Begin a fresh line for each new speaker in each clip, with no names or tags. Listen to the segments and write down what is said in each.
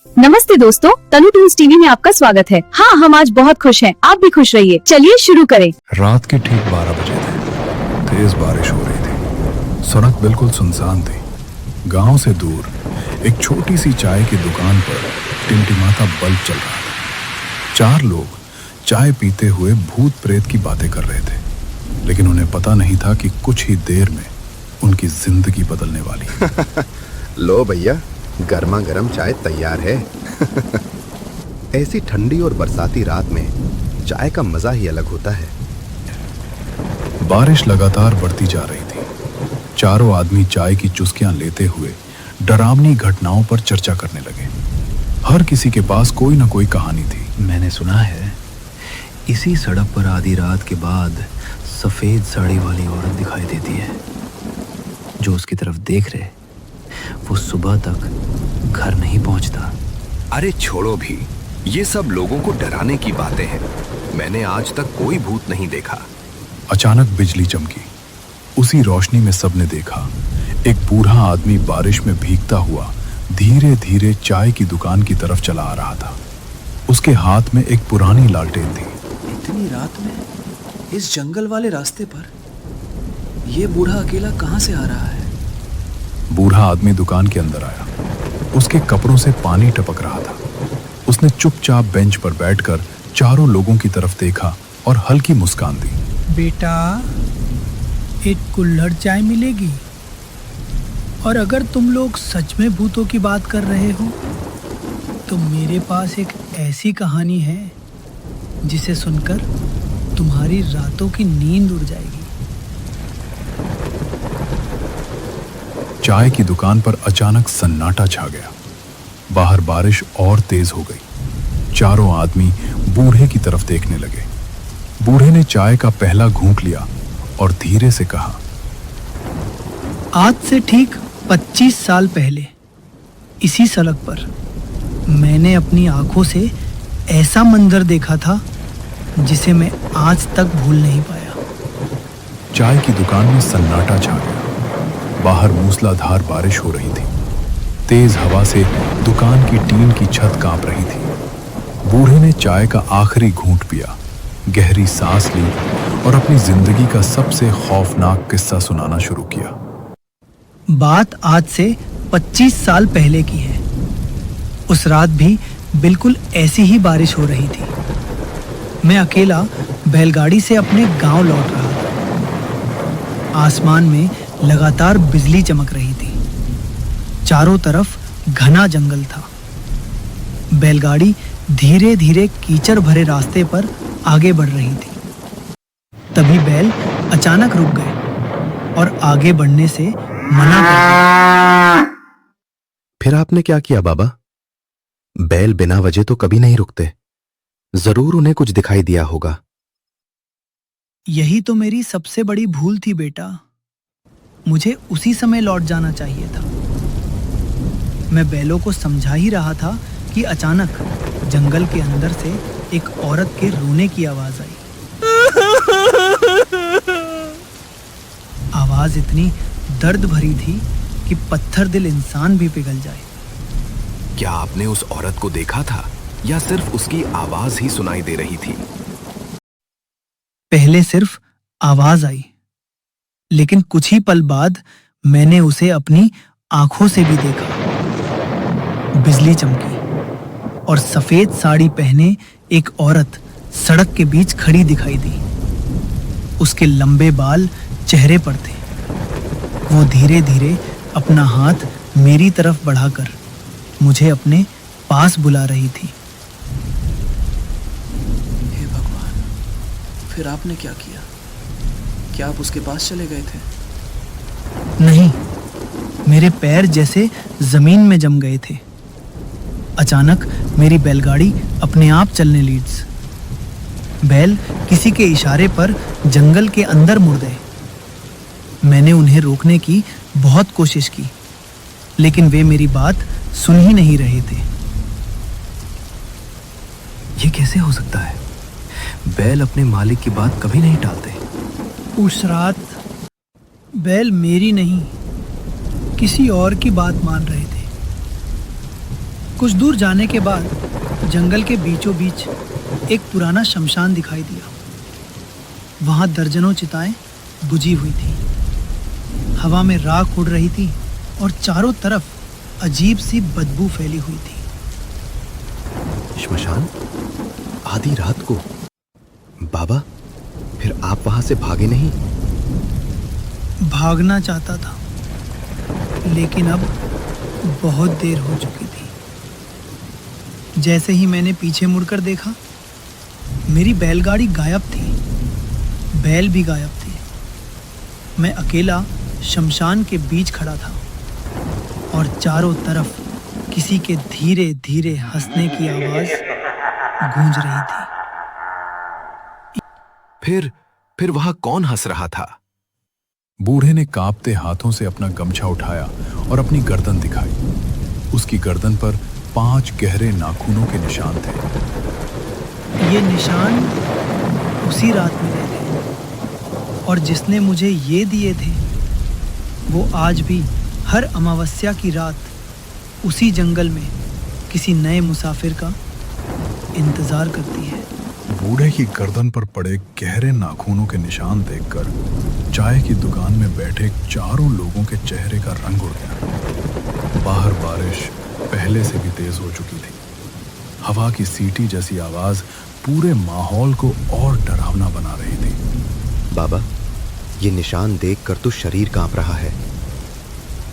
नमस्ते दोस्तों, तनु tools TV में आपका स्वागत है। हाँ, हम आज बहुत खुश हैं। आप भी खुश रहिए। चलिए शुरू करें।
रात के ठीक 12 बजे थे। तेज बारिश हो रही थी। सड़क बिल्कुल सुनसान थी। गांव से दूर एक छोटी सी चाय की दुकान पर टिमटिमाता बल्ब चल रहा था। 4 लोग चाय पीते हुए भूत प्रेत की बातें कर रहे थे, लेकिन उन्हें पता नहीं था कि कुछ ही देर में उनकी जिंदगी बदलने वाली।
लो भैया, गर्मा गर्म चाय तैयार है। ऐसी ठंडी और बरसाती रात में चाय का मजा ही अलग होता है।
बारिश लगातार बढ़ती जा रही थी। चारों आदमी चाय की चुस्कियां लेते हुए डरावनी घटनाओं पर चर्चा करने लगे। हर किसी के पास कोई ना कोई कहानी थी।
मैंने सुना है इसी सड़क पर आधी रात के बाद सफेद साड़ी वाली औरत दिखाई देती है। जो उसकी तरफ देख रहे वो सुबह तक घर नहीं पहुंचता।
अरे छोड़ो भी, ये सब लोगों को डराने की बातें हैं। मैंने आज तक कोई भूत नहीं देखा।
अचानक बिजली चमकी। उसी रोशनी में सबने देखा एक बूढ़ा आदमी बारिश में भीगता हुआ धीरे धीरे चाय की दुकान की तरफ चला आ रहा था। उसके हाथ में एक पुरानी लालटेन थी।
इतनी रात में इस जंगल वाले रास्ते पर ये बूढ़ा अकेला कहाँ से आ रहा है?
बूढ़ा आदमी दुकान के अंदर आया। उसके कपड़ों से पानी टपक रहा था। उसने चुपचाप बेंच पर बैठकर चारों लोगों की तरफ देखा और हल्की मुस्कान दी।
बेटा, एक कुल्हड़ चाय मिलेगी? और अगर तुम लोग सच में भूतों की बात कर रहे हो तो मेरे पास एक ऐसी कहानी है जिसे सुनकर तुम्हारी रातों की नींद उड़ जाएगी।
चाय की दुकान पर अचानक सन्नाटा छा गया। बाहर बारिश और तेज हो गई। चारों आदमी बूढ़े की तरफ देखने लगे। बूढ़े ने चाय का पहला घूंट लिया और धीरे से कहा,
आज से ठीक 25 साल पहले इसी सड़क पर मैंने अपनी आंखों से ऐसा मंजर देखा था जिसे मैं आज तक भूल नहीं पाया।
चाय की दुकान में सन्नाटा छा गया। बाहर मूसलाधार बारिश हो रही थी। तेज हवा से दुकान की टीन की छत कांप रही थी। बूढ़े ने चाय का आखिरी घूंट पिया, गहरी सांस ली और अपनी जिंदगी का सबसे खौफनाक किस्सा सुनाना शुरू किया।
बात आज से 25 साल पहले की है। उस रात भी बिल्कुल ऐसी ही बारिश हो रही थी। मैं अकेला बैलगाड़ी से अपने गांव लौट रहा था। आसमान में लगातार बिजली चमक रही थी। चारों तरफ घना जंगल था। बैलगाड़ी धीरे धीरे कीचड़ भरे रास्ते पर आगे बढ़ रही थी। तभी बैल अचानक रुक गए और आगे बढ़ने से मना कर दिया।
फिर आपने क्या किया बाबा? बैल बिना वजह तो कभी नहीं रुकते। जरूर उन्हें कुछ दिखाई दिया होगा।
यही तो मेरी सबसे बड़ी भूल थी बेटा। मुझे उसी समय लौट जाना चाहिए था। मैं बैलों को समझा ही रहा था कि अचानक जंगल के अंदर से एक औरत के रोने की आवाज आई। आवाज इतनी दर्द भरी थी कि पत्थर दिल इंसान भी पिघल जाए।
क्या आपने उस औरत को देखा था या सिर्फ उसकी आवाज ही सुनाई दे रही थी?
पहले सिर्फ आवाज आई, लेकिन कुछ ही पल बाद मैंने उसे अपनी आंखों से भी देखा। बिजली चमकी और सफेद साड़ी पहने एक औरत सड़क के बीच खड़ी दिखाई दी। उसके लंबे बाल चेहरे पर थे। वो धीरे धीरे अपना हाथ मेरी तरफ बढ़ाकर मुझे अपने पास बुला रही थी।
हे भगवान, फिर आपने क्या किया? क्या आप उसके पास चले गए थे?
नहीं, मेरे पैर जैसे जमीन में जम गए थे। अचानक मेरी बैलगाड़ी अपने आप चलने लगी। बैल किसी के इशारे पर जंगल के अंदर मुड़ गए। मैंने उन्हें रोकने की बहुत कोशिश की, लेकिन वे मेरी बात सुन ही नहीं रहे थे।
ये कैसे हो सकता है? बैल अपने मालिक की बात कभी नहीं टालते।
उस रात बैल मेरी नहीं, किसी और की बात मान रहे थे। कुछ दूर जाने के बाद जंगल के बीचों बीच एक पुराना शमशान दिखाई दिया। वहां दर्जनों चिताएं बुझी हुई थी। हवा में राख उड़ रही थी और चारों तरफ अजीब सी बदबू फैली हुई थी।
श्मशान? आधी रात को? बाबा, फिर आप वहां से भागे नहीं?
भागना चाहता था, लेकिन अब बहुत देर हो चुकी थी। जैसे ही मैंने पीछे मुड़कर देखा, मेरी बैलगाड़ी गायब थी, बैल भी गायब थे। मैं अकेला शमशान के बीच खड़ा था और चारों तरफ किसी के धीरे धीरे हंसने की आवाज गूंज रही थी।
फिर वहां कौन हंस रहा था?
बूढ़े ने कांपते हाथों से अपना गमछा उठाया और अपनी गर्दन दिखाई। उसकी गर्दन पर 5 गहरे नाखूनों के निशान थे।
ये निशान उसी रात मिले थे और जिसने मुझे ये दिए थे वो आज भी हर अमावस्या की रात उसी जंगल में किसी नए मुसाफिर का इंतजार करती है।
बूढ़े की गर्दन पर पड़े गहरे नाखूनों के निशान देखकर चाय की दुकान में बैठे चारों लोगों के चेहरे का रंग उड़ गया। बाहर बारिश पहले से भी तेज हो चुकी थी। हवा की सीटी जैसी आवाज पूरे माहौल को और डरावना बना रही थी।
बाबा, ये निशान देखकर तो शरीर कांप रहा है।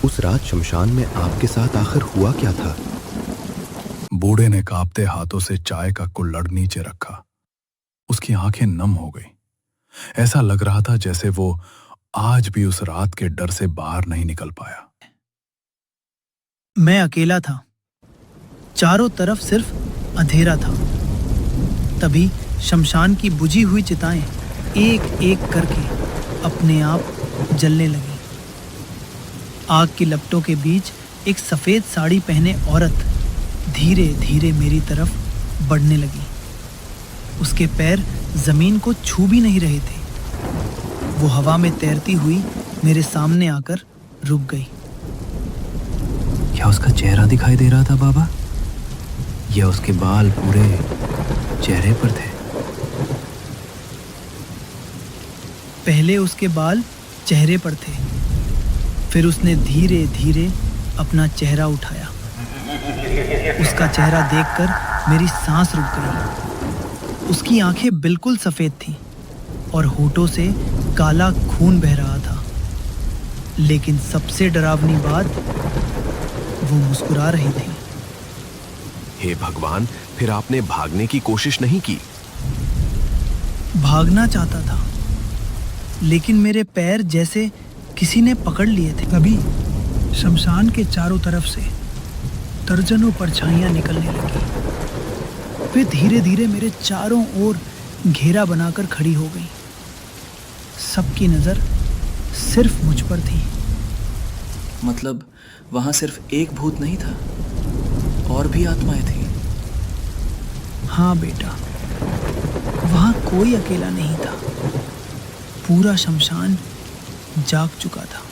उस रात शमशान में आपके साथ आखिर हुआ क्या था?
बूढ़े ने कांपते हाथों से चाय का कुल्हड़ नीचे रखा। उसकी आंखें नम हो गई। ऐसा लग रहा था जैसे वो आज भी उस रात के डर से बाहर नहीं निकल पाया।
मैं अकेला था, चारों तरफ सिर्फ अंधेरा था। तभी शमशान की बुझी हुई चिताएं एक एक करके अपने आप जलने लगी। आग की लपटों के बीच एक सफेद साड़ी पहने औरत धीरे धीरे मेरी तरफ बढ़ने लगी। उसके पैर जमीन को छू भी नहीं रहे थे। वो हवा में तैरती हुई मेरे सामने आकर रुक गई।
क्या उसका चेहरा दिखाई दे रहा था बाबा, या उसके बाल पूरे चेहरे पर थे?
पहले उसके बाल चेहरे पर थे, फिर उसने धीरे धीरे अपना चेहरा उठाया। उसका चेहरा देखकर मेरी सांस रुक गई। उसकी आंखें बिल्कुल सफेद थीं और होठों से काला खून बह रहा था। लेकिन सबसे डरावनी बात, वो मुस्कुरा रही थी।
हे भगवान, फिर आपने भागने की कोशिश नहीं की?
भागना चाहता था, लेकिन मेरे पैर जैसे किसी ने पकड़ लिए थे। तभी शमशान के चारों तरफ से दर्जनों परछाइयां निकलने लगी। वे धीरे धीरे मेरे चारों ओर घेरा बनाकर खड़ी हो गई। सबकी नजर सिर्फ मुझ पर थी।
मतलब वहां सिर्फ एक भूत नहीं था, और भी आत्माएं थी।
हाँ बेटा, वहां कोई अकेला नहीं था। पूरा शमशान जाग चुका था।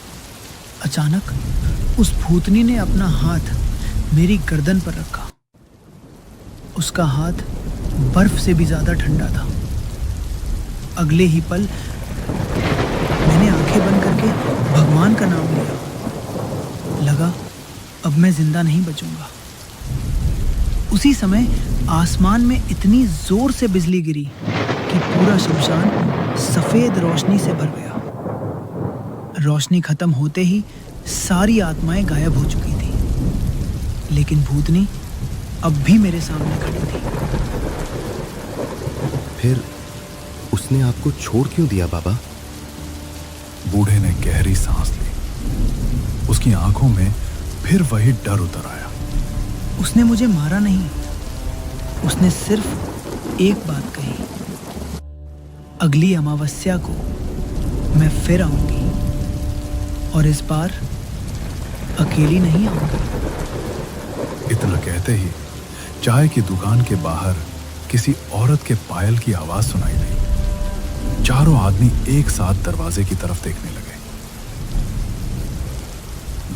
अचानक उस भूतनी ने अपना हाथ मेरी गर्दन पर रखा। उसका हाथ बर्फ से भी ज्यादा ठंडा था। अगले ही पल मैंने आंखें बंद करके भगवान का नाम लिया। लगा अब मैं जिंदा नहीं बचूंगा। उसी समय आसमान में इतनी जोर से बिजली गिरी कि पूरा शमशान सफेद रोशनी से भर गया। रोशनी खत्म होते ही सारी आत्माएं गायब हो चुकी थी, लेकिन भूतनी अब भी मेरे सामने खड़ी थी।
फिर उसने आपको छोड़ क्यों दिया बाबा?
बूढ़े ने गहरी सांस ली। उसकी आंखों में फिर वही डर उतर आया।
उसने मुझे मारा नहीं, उसने सिर्फ एक बात कही, अगली अमावस्या को मैं फिर आऊंगी और इस बार अकेली नहीं आऊंगी।
इतना कहते ही चाय की दुकान के बाहर किसी औरत के पायल की आवाज सुनाई दी। चारों आदमी एक साथ दरवाजे की तरफ देखने लगे।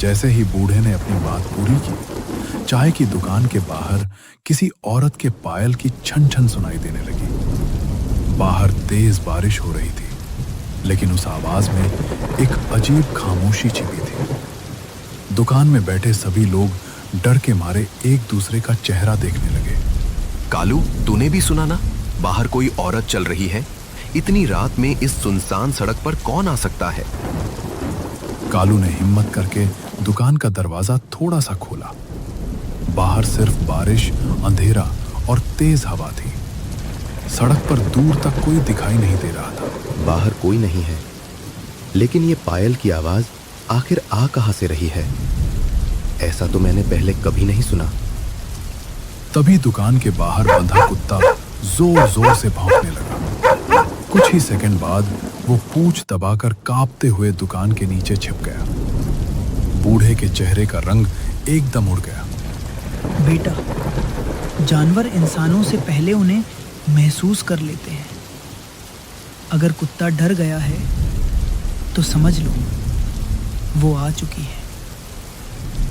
जैसे ही बूढ़े ने अपनी बात पूरी की, चाय की दुकान के बाहर किसी औरत के पायल की छन छन सुनाई देने लगी। बाहर तेज बारिश हो रही थी, लेकिन उस आवाज में एक अजीब खामोशी छिपी थी। दुकान में बैठे सभी लोग डर के मारे एक दूसरे का चेहरा देखने लगे।
कालू, तूने भी सुना ना? बाहर कोई औरत चल रही है। इतनी रात में इस सुनसान सड़क पर कौन आ सकता है?
कालू ने हिम्मत करके दुकान का दरवाजा थोड़ा सा खोला। बाहर सिर्फ बारिश, अंधेरा और तेज हवा थी। सड़क पर दूर तक कोई दिखाई नहीं दे रहा था।
बाहर कोई नहीं है, लेकिन ये पायल की आवाज आखिर आ कहां से रही है? ऐसा तो मैंने पहले कभी नहीं सुना।
तभी दुकान के बाहर बंधा कुत्ता जोर जोर से भौंकने लगा। कुछ ही सेकंड बाद वो पूंछ दबाकर कांपते हुए दुकान के नीचे छिप गया। बूढ़े के चेहरे का रंग एकदम उड़ गया।
बेटा, जानवर इंसानों से पहले उन्हें महसूस कर लेते हैं। अगर कुत्ता डर गया है तो समझ लो वो आ चुकी है।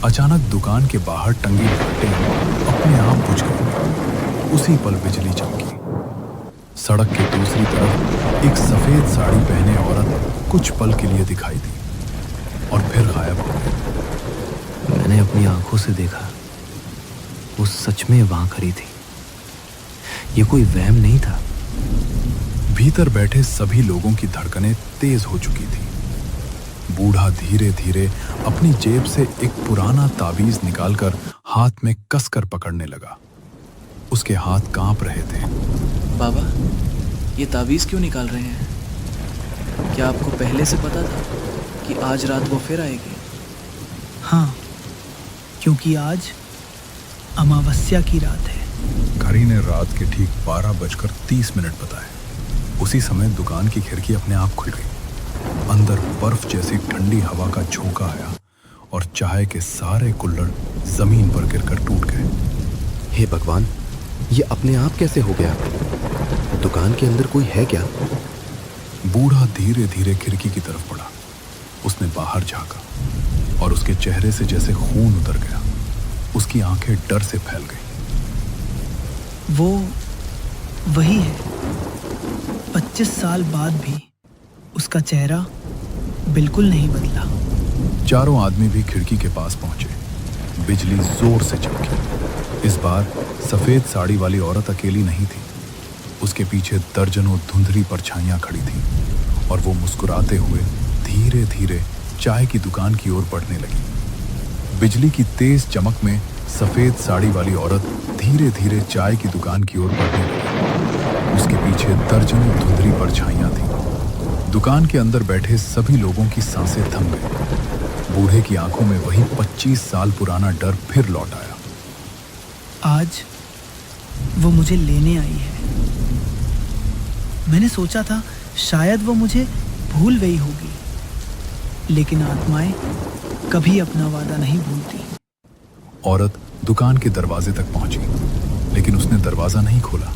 अचानक दुकान के बाहर टंगी लाइटें अपने आप बुझ गई। उसी पल बिजली चमकी। सड़क के दूसरी तरफ एक सफेद साड़ी पहने औरत कुछ पल के लिए दिखाई दी और फिर गायब हो गई।
मैंने अपनी आंखों से देखा, वो सच में वहां खड़ी थी। ये कोई वहम नहीं था।
भीतर बैठे सभी लोगों की धड़कनें तेज हो चुकी थी। बूढ़ा धीरे धीरे अपनी जेब से एक पुराना ताबीज निकालकर हाथ में कसकर पकड़ने लगा। उसके हाथ कांप रहे थे।
बाबा, ये ताबीज़ क्यों निकाल रहे हैं? क्या आपको पहले से पता था कि आज रात वो फिर आएगी?
हाँ, क्योंकि आज अमावस्या की रात है।
घड़ी ने रात के ठीक 12:30 बताए। उसी समय दुकान की खिड़की अपने आप खुल गई। अंदर बर्फ जैसी ठंडी हवा का झोंका आया और चाय के सारे कुल्हड़ जमीन पर गिरकर टूट गए।
हे भगवान, ये अपने आप कैसे हो गया? दुकान के अंदर कोई है क्या?
बूढ़ा धीरे धीरे खिड़की की तरफ बढ़ा। उसने बाहर झांका और उसके चेहरे से जैसे खून उतर गया। उसकी आंखें डर से फैल गईं।
वो वही है। 25 साल बाद भी उसका चेहरा बिल्कुल नहीं बदला।
चारों आदमी भी खिड़की के पास पहुंचे। बिजली जोर से चमकी। इस बार सफेद साड़ी वाली औरत अकेली नहीं थी। उसके पीछे दर्जनों धुंधली परछाइयां खड़ी थीं और वो मुस्कुराते हुए धीरे धीरे चाय की दुकान की ओर बढ़ने लगी। बिजली की तेज चमक में सफेद साड़ी वाली औरत धीरे धीरे चाय की दुकान की ओर बढ़ने लगी। उसके पीछे दर्जनों धुंधली परछाइयां थीं। दुकान के अंदर बैठे सभी लोगों की सांसें थम गई। बूढ़े की आंखों में वही 25 साल पुराना डर फिर लौट आया।
आज वो मुझे लेने आई है। मैंने सोचा था शायद वो मुझे भूल गई होगी, लेकिन आत्माएं कभी अपना वादा नहीं भूलती।
औरत दुकान के दरवाजे तक पहुंची, लेकिन उसने दरवाजा नहीं खोला।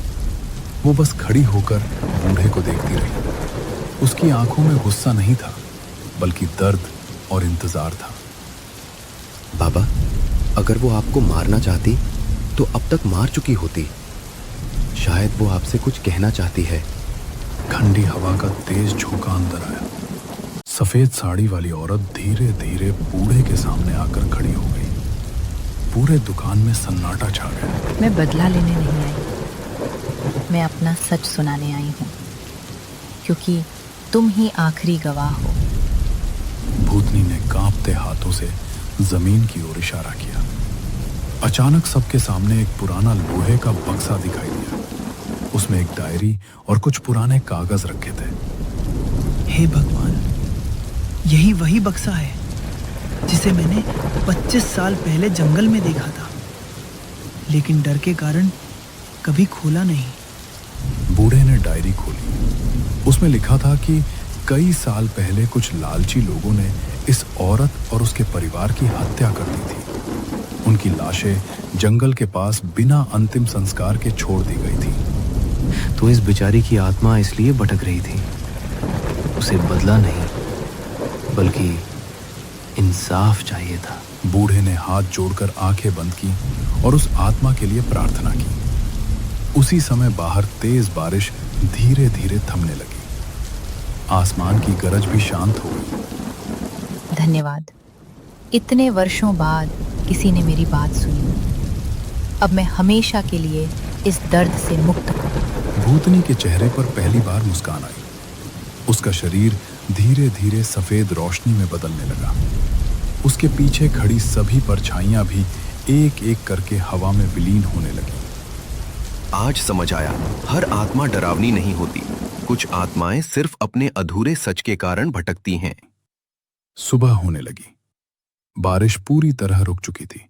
वो बस खड़ी होकर बूढ़े को देखती रही। उसकी आंखों में गुस्सा नहीं था, बल्कि दर्द और इंतजार था।
बाबा, अगर वो आपको मारना चाहती तो अब तक मार चुकी होती। शायद वो आपसे कुछ कहना चाहती है।
ठंडी हवा का तेज झोंका अंदर आया। सफेद साड़ी वाली औरत धीरे धीरे बूढ़े के सामने आकर खड़ी हो गई। पूरे दुकान में सन्नाटा छा गया।
मैं बदला लेने नहीं आई, मैं अपना सच सुनाने आई हूँ, क्योंकि तुम ही आखिरी गवाह हो।
भूतनी ने कांपते हाथों से जमीन की ओर इशारा किया। अचानक सबके सामने एक पुराना लोहे का बक्सा दिखाई दिया। उसमें एक डायरी और कुछ पुराने कागज रखे थे।
हे भगवान, यही वही बक्सा है जिसे मैंने 25 साल पहले जंगल में देखा था, लेकिन डर के कारण कभी खोला नहीं।
बूढ़े ने डायरी खोली। उसमें लिखा था कि कई साल पहले कुछ लालची लोगों ने इस औरत और उसके परिवार की हत्या कर दी थी। उनकी लाशें जंगल के पास बिना अंतिम संस्कार के छोड़ दी गई थी।
तो इस बेचारी की आत्मा इसलिए भटक रही थी। उसे बदला नहीं, बल्कि इंसाफ चाहिए था।
बूढ़े ने हाथ जोड़कर आंखें बंद की और उस आत्मा के लिए प्रार्थना की। उसी समय बाहर तेज बारिश धीरे धीरे थमने लगी। आसमान की गरज भी शांत हो गई।
धन्यवाद। इतने वर्षों बाद किसी ने मेरी बात सुनी। अब मैं हमेशा के लिए इस दर्द से मुक्त हूँ।
भूतनी के चेहरे पर पहली बार मुस्कान आई। उसका शरीर धीरे धीरे सफेद रोशनी में बदलने लगा। उसके पीछे खड़ी सभी परछाइयां भी एक एक करके हवा में विलीन होने लगी।
आज समझ आया, हर आत्मा डरावनी नहीं होती। कुछ आत्माएं सिर्फ अपने अधूरे सच के कारण भटकती हैं।
सुबह होने लगी। बारिश पूरी तरह रुक चुकी थी।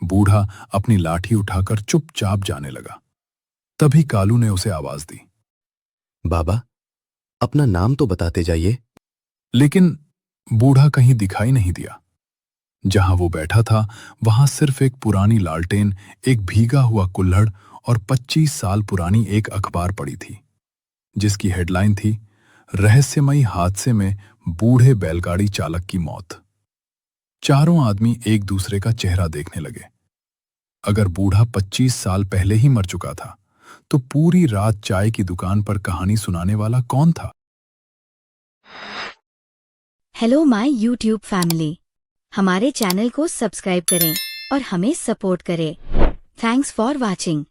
बूढ़ा अपनी लाठी उठाकर चुपचाप जाने लगा। तभी कालू ने उसे आवाज दी।
बाबा, अपना नाम तो बताते जाइए।
लेकिन बूढ़ा कहीं दिखाई नहीं दिया। जहां वो बैठा था वहां सिर्फ एक पुरानी लालटेन, एक भीगा हुआ कुल्हड़ और 25 साल पुरानी एक अखबार पड़ी थी, जिसकी हेडलाइन थी, रहस्यमयी हादसे में बूढ़े बैलगाड़ी चालक की मौत। चारों आदमी एक दूसरे का चेहरा देखने लगे। अगर बूढ़ा 25 साल पहले ही मर चुका था, तो पूरी रात चाय की दुकान पर कहानी सुनाने वाला कौन था?
हेलो माय यूट्यूब फैमिली, हमारे चैनल को सब्सक्राइब करें और हमें सपोर्ट करें। Thanks for watching.